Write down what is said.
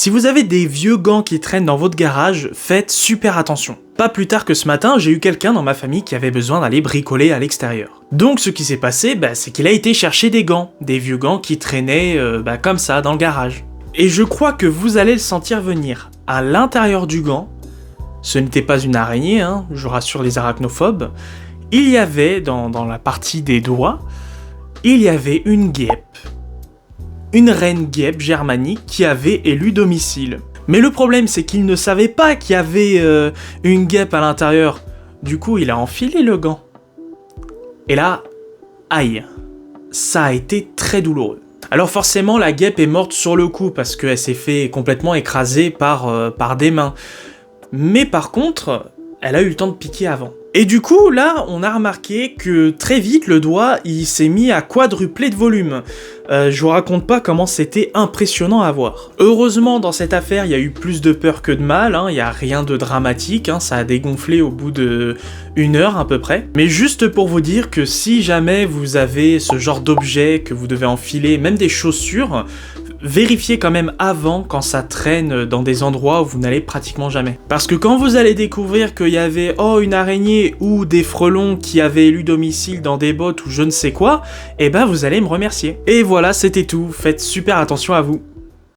Si vous avez des vieux gants qui traînent dans votre garage, faites super attention. Pas plus tard que ce matin, j'ai eu quelqu'un dans ma famille qui avait besoin d'aller bricoler à l'extérieur. Donc ce qui s'est passé, c'est qu'il a été chercher des gants, des vieux gants qui traînaient comme ça dans le garage. Et je crois que vous allez le sentir venir. À l'intérieur du gant, ce n'était pas une araignée, je rassure les arachnophobes, il y avait, dans la partie des doigts, il y avait une guêpe. Une reine guêpe germanique qui avait élu domicile. Mais le problème, c'est qu'il ne savait pas qu'il y avait une guêpe à l'intérieur. Du coup, il a enfilé le gant. Et là, aïe, ça a été très douloureux. Alors forcément, la guêpe est morte sur le coup parce qu'elle s'est fait complètement écraser par des mains. Mais par contre, elle a eu le temps de piquer avant. Et du coup, là, on a remarqué que très vite, le doigt, il s'est mis à quadrupler de volume. Je vous raconte pas comment c'était impressionnant à voir. Heureusement, dans cette affaire, il y a eu plus de peur que de mal, il y a rien de dramatique, ça a dégonflé au bout de 1 heure à peu près. Mais juste pour vous dire que si jamais vous avez ce genre d'objet que vous devez enfiler, même des chaussures, vérifiez quand même avant quand ça traîne dans des endroits où vous n'allez pratiquement jamais. Parce que quand vous allez découvrir qu'il y avait une araignée ou des frelons qui avaient élu domicile dans des bottes ou je ne sais quoi, vous allez me remercier. Et voilà, c'était tout, faites super attention à vous.